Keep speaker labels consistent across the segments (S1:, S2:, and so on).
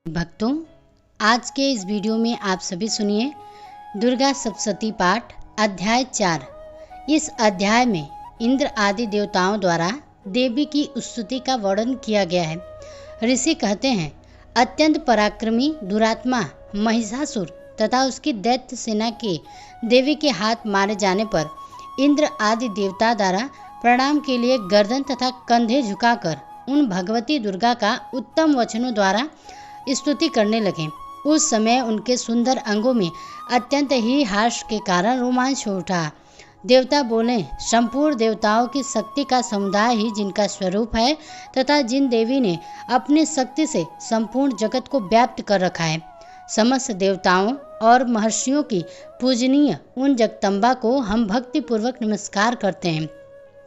S1: भक्तों, आज के इस वीडियो में आप सभी सुनिए दुर्गा सप्तशती पाठ अध्याय 4। इस अध्याय में इंद्र आदि देवताओं द्वारा देवी की स्तुति का वर्णन किया गया है। ऋषि कहते हैं, अत्यंत पराक्रमी दुरात्मा महिषासुर तथा उसकी दैत्य सेना के देवी के हाथ मारे जाने पर इंद्र आदि देवता द्वारा प्रणाम के लिए गर्दन तथा कंधे झुकाकर उन भगवती दुर्गा का उत्तम वचनों द्वारा स्तुति करने लगे। उस समय उनके सुंदर अंगों में अत्यंत ही हर्ष के कारण रोमांच हो उठा। देवता बोले, संपूर्ण देवताओं की शक्ति का समुदाय ही जिनका स्वरूप है तथा जिन देवी ने अपनी शक्ति से संपूर्ण जगत को व्याप्त कर रखा है, समस्त देवताओं और महर्षियों की पूजनीय उन जगदम्बा को हम भक्ति पूर्वक नमस्कार करते हैं।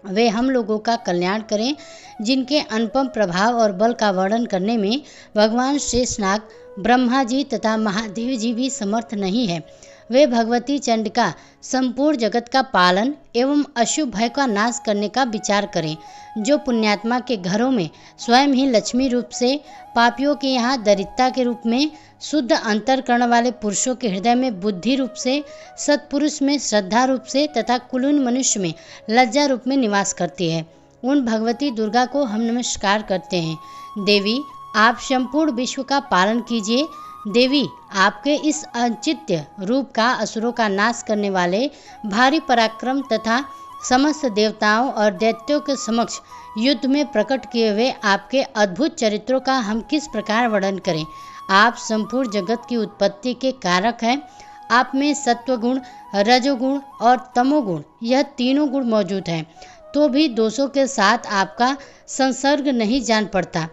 S1: वे हम लोगों का कल्याण करें, जिनके अनुपम प्रभाव और बल का वर्णन करने में भगवान शेषनाग, ब्रह्मा जी तथा महादेव जी भी समर्थ नहीं है। वे भगवती चंडिका संपूर्ण जगत का पालन एवं अशुभ भय का नाश करने का विचार करें। जो पुण्यात्मा के घरों में स्वयं ही लक्ष्मी रूप से, पापियों के यहाँ दरिद्रता के रूप में, शुद्ध अंतःकरण वाले पुरुषों के हृदय में बुद्धि रूप से, सत्पुरुष में श्रद्धा रूप से तथा कुलीन मनुष्य में लज्जा रूप में निवास करती है, उन भगवती दुर्गा को हम नमस्कार करते हैं। देवी, आप संपूर्ण विश्व का पालन कीजिए। देवी, आपके इस औचित्य रूप का असुरों का नाश करने वाले भारी पराक्रम तथा समस्त देवताओं और दैत्यों के समक्ष युद्ध में प्रकट किए हुए आपके अद्भुत चरित्रों का हम किस प्रकार वर्णन करें। आप संपूर्ण जगत की उत्पत्ति के कारक हैं। आप में सत्वगुण, रजोगुण और तमोगुण, यह तीनों गुण मौजूद हैं, तो भी दोषों के साथ आपका संसर्ग नहीं जान पड़ता।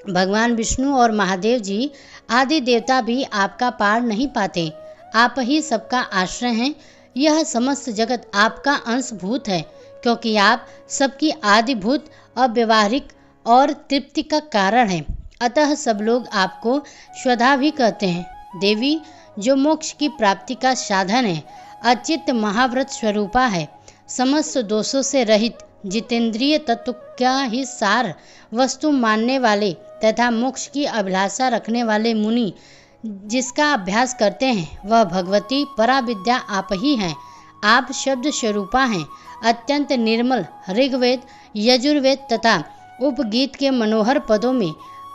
S1: भगवान विष्णु और महादेव जी आदि देवता भी आपका पार नहीं पाते। आप ही सबका आश्रय हैं। यह समस्त जगत आपका अंशभूत है, क्योंकि आप सबकी आदिभूत, अव्यवहारिक और तृप्ति का कारण हैं। अतः सब लोग आपको स्वधा भी कहते हैं। देवी, जो मोक्ष की प्राप्ति का साधन है, अचित महाव्रत स्वरूपा है, समस्त दोषों से रहित, जितेंद्रिय तत्व का ही सार वस्तु मानने वाले तथा मोक्ष की अभिलाषा रखने वाले मुनि जिसका अभ्यास करते हैं, वह भगवती पराविद्या आप ही हैं। आप शब्द स्वरूपा हैं। अत्यंत निर्मल ऋग्वेद, यजुर्वेद तथा उपगीत के मनोहर पदों में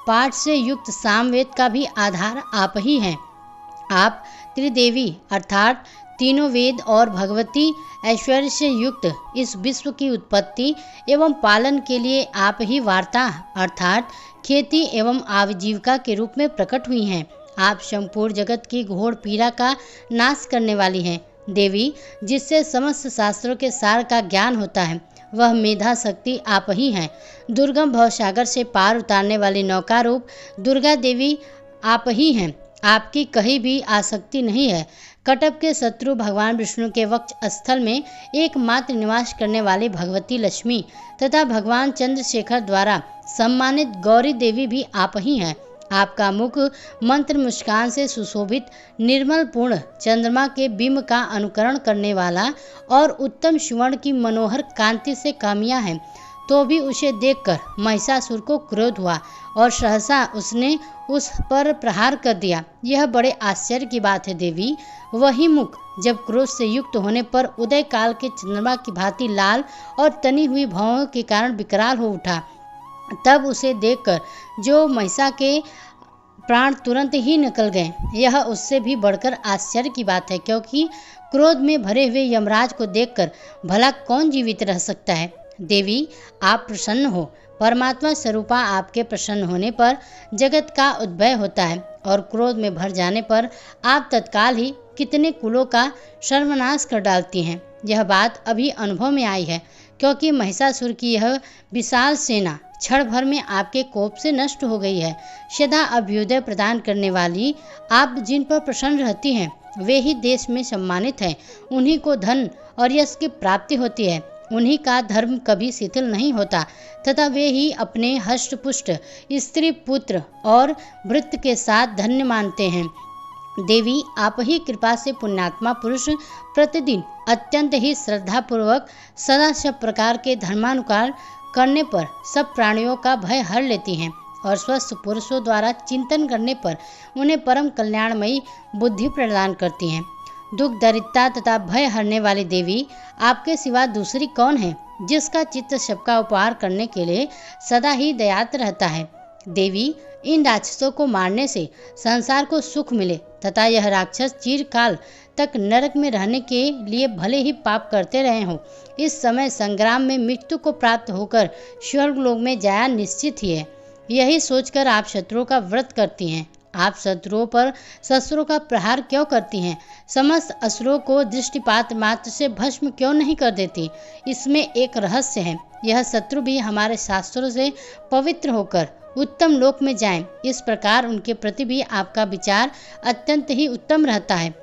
S1: पाठ से युक्त सामवेद का भी आधार आप ही हैं। आप त्रिदेवी अर्थात तीनों वेद और भगवती ऐश्वर्य से युक्त इस विश्व की उत्पत्ति एवं पालन के लिए आप ही वार्ता अर्थात खेती एवं आजीविका के रूप में प्रकट हुई हैं। आप संपूर्ण जगत की घोर पीड़ा का नाश करने वाली हैं। देवी, जिससे समस्त शास्त्रों के सार का ज्ञान होता है, वह मेधा शक्ति आप ही हैं। दुर्गम भवसागर से पार उतारने वाली नौका रूप दुर्गा देवी आप ही हैं। आपकी कहीं भी आसक्ति नहीं है। कटप के शत्रु भगवान विष्णु के वक्ष स्थल में एकमात्र निवास करने वाली भगवती लक्ष्मी तथा भगवान चंद्रशेखर द्वारा सम्मानित गौरी देवी भी आप ही हैं। आपका मुख मंत्र मुस्कान से सुशोभित, निर्मल पूर्ण चंद्रमा के बिंब का अनुकरण करने वाला और उत्तम सुवर्ण की मनोहर कांति से कामिया है, तो भी उसे देखकर महिषासुर को क्रोध हुआ और सहसा उसने उस पर प्रहार कर दिया। यह बड़े आश्चर्य की बात है देवी। वही मुख जब क्रोध से युक्त होने पर उदय काल के चंद्रमा की भांति लाल और तनी हुई भौहों के कारण विकराल हो उठा, तब उसे देखकर जो महिषा के प्राण तुरंत ही निकल गए। यह उससे भी बढ़कर आश्चर्य की बात है, क्योंकि क्रोध में भरे हुए यमराज को देखकर भला कौन जीवित रह सकता है। देवी, आप प्रसन्न हो। परमात्मा स्वरूपा आपके प्रसन्न होने पर जगत का उद्भय होता है और क्रोध में भर जाने पर आप तत्काल ही कितने कुलों का सर्वनाश कर डालती हैं। यह बात अभी अनुभव में आई है, क्योंकि महिषासुर की यह विशाल सेना क्षण भर में आपके कोप से नष्ट हो गई है। सदा अभ्युदय प्रदान करने वाली आप जिन पर प्रसन्न रहती हैं, वे ही देश में सम्मानित हैं। उन्हीं को धन और यश की प्राप्ति होती है। उन्हीं का धर्म कभी शिथिल नहीं होता तथा वे ही अपने हष्टपुष्ट स्त्री, पुत्र और वृत्त के साथ धन्य मानते हैं। देवी, आप ही कृपा से पुण्यात्मा पुरुष प्रतिदिन अत्यंत ही श्रद्धापूर्वक सदा सब प्रकार के धर्मानुकार करने पर सब प्राणियों का भय हर लेती हैं। और स्वस्थ पुरुषों द्वारा चिंतन करने पर उन्हें परम कल्याणमयी बुद्धि प्रदान करती हैं। दुख, दरिद्रता तथा भय हरने वाली देवी आपके सिवा दूसरी कौन है, जिसका चित्त सबका उपहार करने के लिए सदा ही दयात रहता है। देवी, इन राक्षसों को मारने से संसार को सुख मिले तथा यह राक्षस चिरकाल तक नरक में रहने के लिए भले ही पाप करते रहे हों, इस समय संग्राम में मृत्यु को प्राप्त होकर स्वर्गलोक में जाया निश्चित ही है। यही सोचकर आप शत्रुओं का व्रत करती हैं। आप शत्रुओं पर शस्त्रों का प्रहार क्यों करती हैं? समस्त असुरों को दृष्टिपात मात्र से भस्म क्यों नहीं कर देती? इसमें एक रहस्य है। यह शत्रु भी हमारे शास्त्रों से पवित्र होकर उत्तम लोक में जाएं। इस प्रकार उनके प्रति भी आपका विचार अत्यंत ही उत्तम रहता है।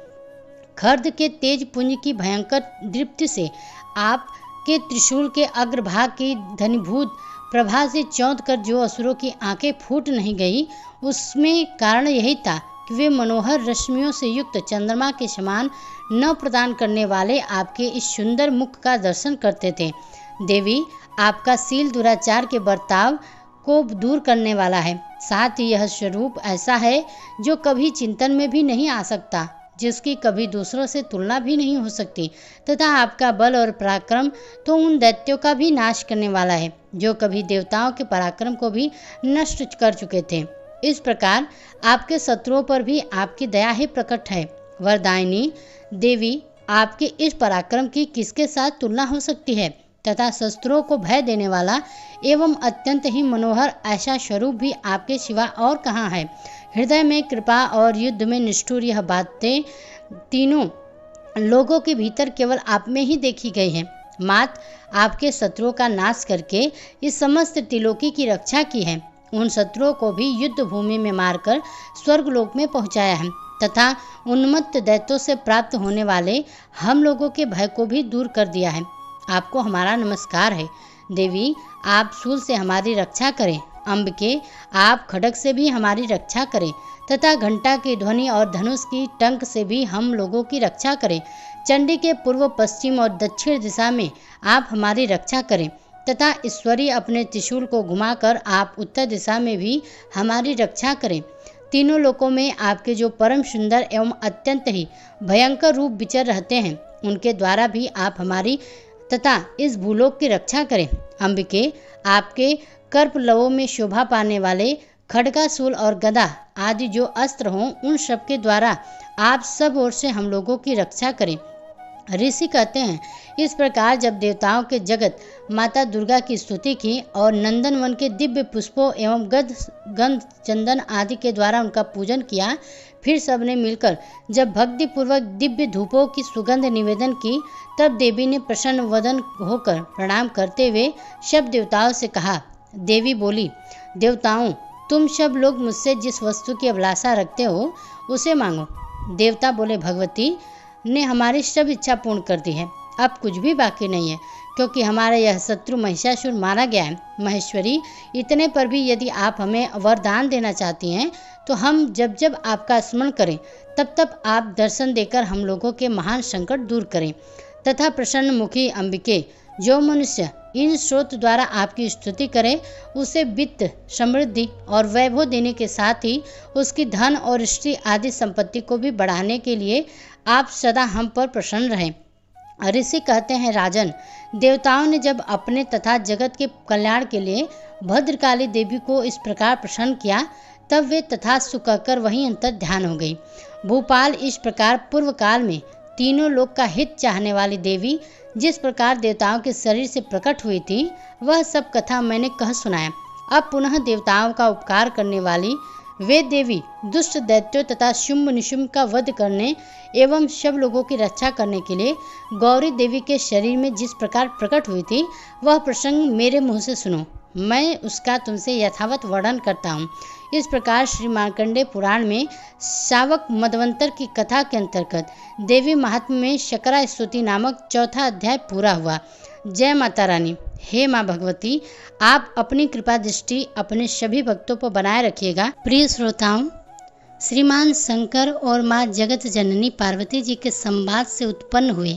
S1: खर्द के तेज पुंज की भयंकर दीप्ति से आपके त्रिशूल के अग्रभाग की घनीभूत प्रभा से चौंध कर जो असुरों की आंखें फूट नहीं गई, उसमें कारण यही था कि वे मनोहर रश्मियों से युक्त चंद्रमा के समान न प्रदान करने वाले आपके इस सुंदर मुख का दर्शन करते थे। देवी, आपका शील दुराचार के बर्ताव को दूर करने वाला है। साथ ही यह स्वरूप ऐसा है जो कभी चिंतन में भी नहीं आ सकता, जिसकी कभी दूसरों से तुलना भी नहीं हो सकती, तथा आपका बल और पराक्रम तो उन दैत्यों का भी नाश करने वाला है जो कभी देवताओं के पराक्रम को भी नष्ट कर चुके थे। इस प्रकार आपके शत्रुओं पर भी आपकी दया ही प्रकट है। वरदायिनी देवी, आपके इस पराक्रम की किसके साथ तुलना हो सकती है तथा शस्त्रों को भय देने वाला एवं अत्यंत ही मनोहर ऐसा स्वरूप भी आपके सिवा और कहाँ है? हृदय में कृपा और युद्ध में निष्ठुर यह बातें तीनों लोगों के भीतर केवल आप में ही देखी गई हैं। मात आपके शत्रुओं का नाश करके इस समस्त त्रिलोकी की रक्षा की है। उन शत्रुओं को भी युद्ध भूमि में मारकर स्वर्गलोक में पहुंचाया है तथा उन्मत्त दैत्यों से प्राप्त होने वाले हम लोगों के भय को भी दूर कर दिया है। आपको हमारा नमस्कार है। देवी, आप शूल से हमारी रक्षा करें। अम्बिके, आप खड्ग से भी हमारी रक्षा करें तथा घंटा की ध्वनि और धनुष की टंक से भी हम लोगों की रक्षा करें। चंडी के पूर्व, पश्चिम और दक्षिण दिशा में आप हमारी रक्षा करें तथा ईश्वरी अपने त्रिशूल को घुमाकर आप उत्तर दिशा में भी हमारी रक्षा करें। तीनों लोकों में आपके जो परम सुंदर एवं अत्यंत ही भयंकर रूप विचर रहते हैं, उनके द्वारा भी आप हमारी तथा इस भूलोक की रक्षा करें। अम्बिके, आपके कर्पलवों में शोभा पाने वाले खड्गासूल और गदा आदि जो अस्त्र हों, उन सब के द्वारा आप सब ओर से हम लोगों की रक्षा करें। ऋषि कहते हैं, इस प्रकार जब देवताओं के जगत माता दुर्गा की स्तुति की और नंदनवन के दिव्य पुष्पों एवं गंध चंदन आदि के द्वारा उनका पूजन किया, फिर सबने मिलकर जब भक्तिपूर्वक दिव्य धूपों की सुगंध निवेदन की, तब देवी ने प्रसन्न वदन होकर प्रणाम करते हुए सब देवताओं से कहा। देवी बोली, देवताओं, तुम सब लोग मुझसे जिस वस्तु की अभिलाषा रखते हो उसे मांगो। देवता बोले, भगवती ने हमारी सब इच्छा पूर्ण कर दी है, अब कुछ भी बाकी नहीं है, क्योंकि हमारा यह शत्रु महिषासुर मारा गया है। महेश्वरी, इतने पर भी यदि आप हमें वरदान देना चाहती हैं तो हम जब जब आपका स्मरण करें तब तब आप दर्शन देकर हम लोगों के महान संकट दूर करें तथा प्रसन्न मुखी अम्बिके, जो मनुष्य इन स्रोत द्वारा आपकी स्तुति करे उसे वित्त, समृद्धि और वैभव देने के साथ ही उसकी धन और स्त्री आदि संपत्ति को भी बढ़ाने के लिए आप सदा हम पर प्रसन्न रहें। ऋषि कहते हैं, राजन, देवताओं ने जब अपने तथा जगत के कल्याण के लिए भद्रकाली देवी को इस प्रकार प्रसन्न किया, तब वे तथास्तु कहकर वहीं अंतर ध्यान हो गई। भूपाल, इस प्रकार पूर्व काल में तीनों लोक का हित चाहने वाली देवी जिस प्रकार देवताओं के शरीर से प्रकट हुई थी, वह सब कथा मैंने कह सुनाया। अब पुनः देवताओं का उपकार करने वाली वे देवी दुष्ट दैत्यों तथा शुंभ निशुंभ का वध करने एवं सब लोगों की रक्षा करने के लिए गौरी देवी के शरीर में जिस प्रकार प्रकट हुई थी, वह प्रसंग मेरे मुँह से सुनो, मैं उसका तुमसे यथावत वर्णन करता हूँ। इस प्रकार श्री मार्कंडेय पुराण में शावक मदवंतर की कथा के अंतर्गत देवी महात्म्य में शकरा स्तुति नामक चौथा अध्याय पूरा हुआ। जय माता रानी। हे माँ भगवती, आप अपनी कृपा दृष्टि अपने सभी भक्तों पर बनाए रखिएगा। प्रिय श्रोताओं, श्रीमान शंकर और माँ जगत जननी पार्वती जी के संवाद से उत्पन्न हुए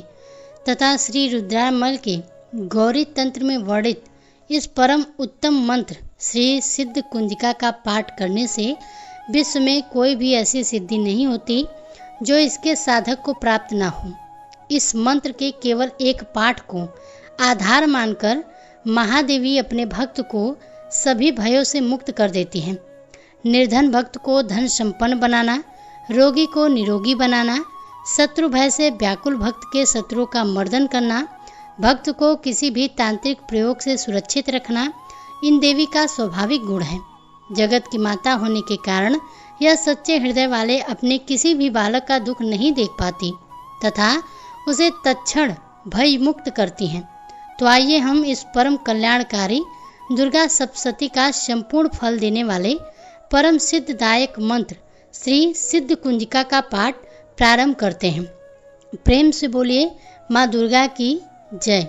S1: तथा श्री रुद्रामल के गौरी तंत्र में वर्णित इस परम उत्तम मंत्र श्री सिद्ध कुंजिका का पाठ करने से विश्व में कोई भी ऐसी सिद्धि नहीं होती जो इसके साधक को प्राप्त ना हो। इस मंत्र के केवल एक पाठ को आधार मानकर महादेवी अपने भक्त को सभी भयों से मुक्त कर देती हैं। निर्धन भक्त को धन संपन्न बनाना, रोगी को निरोगी बनाना, शत्रु भय से व्याकुल भक्त के शत्रुओं का मर्दन करना, भक्त को किसी भी तांत्रिक प्रयोग से सुरक्षित रखना इन देवी का स्वाभाविक गुण है। जगत की माता होने के कारण यह सच्चे हृदय वाले अपने किसी भी बालक का दुख नहीं देख पाती तथा उसे तत्क्षण भय मुक्त करती हैं। तो आइए हम इस परम कल्याणकारी दुर्गा सप्तशती का संपूर्ण फल देने वाले परम सिद्धदायक मंत्र श्री सिद्ध कुंजिका का पाठ प्रारंभ करते हैं। प्रेम से बोलिए माँ दुर्गा की जय।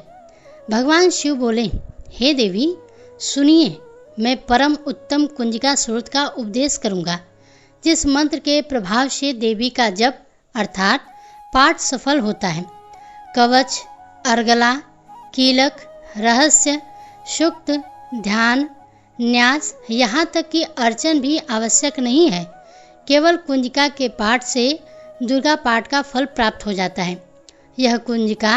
S1: भगवान शिव बोले, हे देवी सुनिए, मैं परम उत्तम कुंजिका स्रोत का उपदेश करूंगा, जिस मंत्र के प्रभाव से देवी का जप अर्थात पाठ सफल होता है। कवच, अर्गला, कीलक, रहस्य, सूक्त, ध्यान, न्यास, यहाँ तक कि अर्चन भी आवश्यक नहीं है। केवल कुंजिका के पाठ से दुर्गा पाठ का फल प्राप्त हो जाता है। यह कुंजिका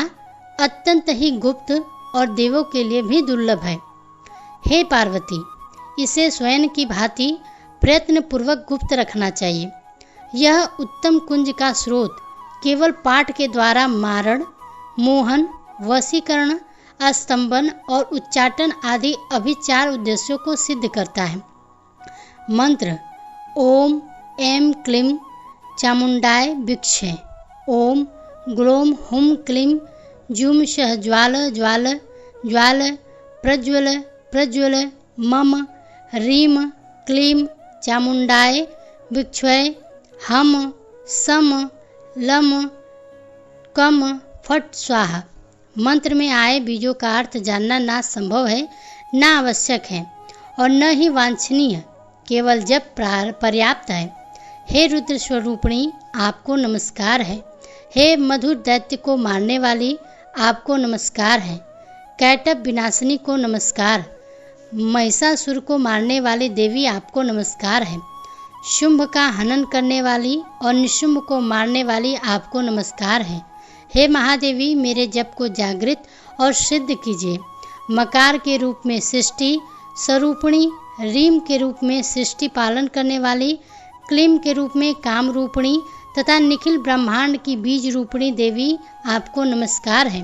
S1: अत्यंत ही गुप्त और देवों के लिए भी दुर्लभ है। हे पार्वती, इसे स्वयं की भांति प्रयत्न पूर्वक गुप्त रखना चाहिए। यह उत्तम कुंज का स्रोत केवल पाठ के द्वारा मारण, मोहन, वशीकरण, स्तंभन और उच्चाटन आदि अभी 4 उद्देश्यों को सिद्ध करता है। मंत्र ओम ऐं क्लीं चामुंडाय भिक्षे। ओम ग्लोम हुम क्लीं जूम सह ज्वाल ज्वाल ज्वाल प्रज्वल प्रज्वल मम ह्रीं क्लीं चामुंडाय भिक्षवे। हम सम लम कम फट स्वाहा। मंत्र में आए बीजों का अर्थ जानना ना संभव है, ना आवश्यक है और न ही वांछनीय, केवल जप पर्याप्त है। हे रुद्र स्वरूपिणी, आपको नमस्कार है। हे मधुर दैत्य को मारने वाली, आपको नमस्कार है। कैटभ विनाशिनी को नमस्कार। महिषासुर को मारने वाली देवी, आपको नमस्कार है। शुंभ का हनन करने वाली और निशुंभ को मारने वाली, आपको नमस्कार है। हे महादेवी, मेरे जप को जागृत और सिद्ध कीजिए। मकार के रूप में सृष्टि स्वरूपिणी, रीम के रूप में सृष्टि पालन करने वाली, क्लीम के रूप में काम रूपिणी तथा निखिल ब्रह्मांड की बीज रूपिणी देवी, आपको नमस्कार है।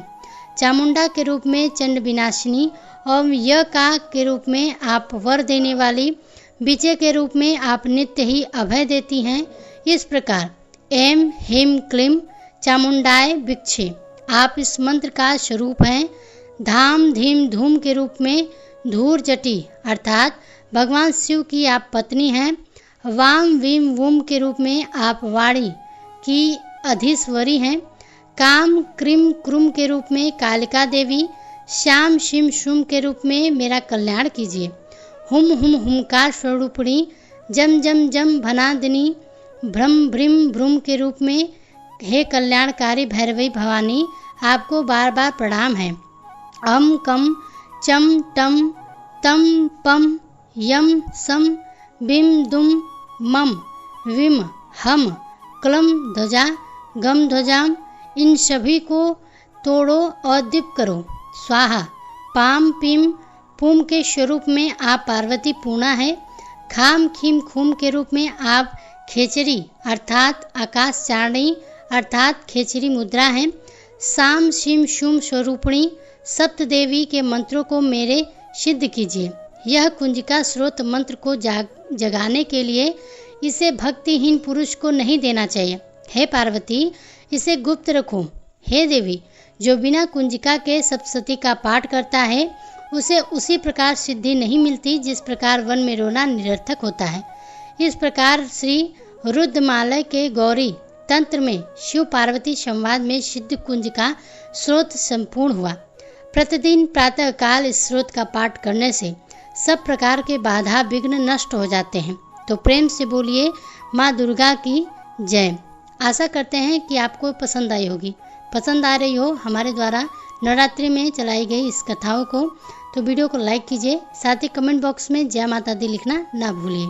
S1: चामुंडा के रूप में चंड विनाशिनी और यका के रूप में आप वर देने वाली, विजय के रूप में आप नित्य ही अभय देती हैं। इस प्रकार ऐं ह्रीं क्लीं चामुंडाय भिक्षे, आप इस मंत्र का स्वरूप हैं। धाम धीम धूम के रूप में धूर जटी अर्थात भगवान शिव की आप पत्नी हैं। वाम वीम वूम के रूप में आप वाणी की अधीश्वरी हैं। काम क्रीम क्रूम के रूप में कालिका देवी। श्याम शिम शुम के रूप में मेरा कल्याण कीजिए। हुम हुम हुमकार स्वरूपिणी, जम जम जम भनादिनी, भ्रम भ्रीम भ्रूम के रूप में हे कल्याणकारी भैरवी भवानी, आपको बार बार प्रणाम है। अम कम चम टम तम पम यम सम बिम दुम मम विम हम क्लम ध्वजा गम ध्वजाम, इन सभी को तोड़ो और दीप करो। स्वाहा। पाम पीम पूम के स्वरूप में आप पार्वती पूर्णा है। खाम खीम खूम के रूप में आप खेचरी अर्थात आकाश चारणी अर्थात खेचरी मुद्रा हैं। साम शिम शुम स्वरूपिणी सप्त देवी के मंत्रों को मेरे सिद्ध कीजिए। यह कुंजिका स्रोत मंत्र को जगाने के लिए इसे भक्तिहीन पुरुष को नहीं देना चाहिए। हे पार्वती, इसे गुप्त रखो। हे देवी, जो बिना कुंजिका के सप्तशती का पाठ करता है उसे उसी प्रकार सिद्धि नहीं मिलती जिस प्रकार वन में रोना निरर्थक होता है। इस प्रकार श्री रुद्रमालय के गौरी तंत्र में शिव पार्वती संवाद में सिद्ध कुंज का स्रोत संपूर्ण हुआ। प्रतिदिन प्रातः काल इस स्रोत का पाठ करने से सब प्रकार के बाधा विघ्न नष्ट हो जाते हैं। तो प्रेम से बोलिए माँ दुर्गा की जय। आशा करते हैं कि आपको पसंद आई होगी। पसंद आ रही हो हमारे द्वारा नवरात्रि में चलाई गई इस कथाओं को तो वीडियो को लाइक कीजिए, साथ ही कमेंट बॉक्स में जय माता दी लिखना ना भूलिए।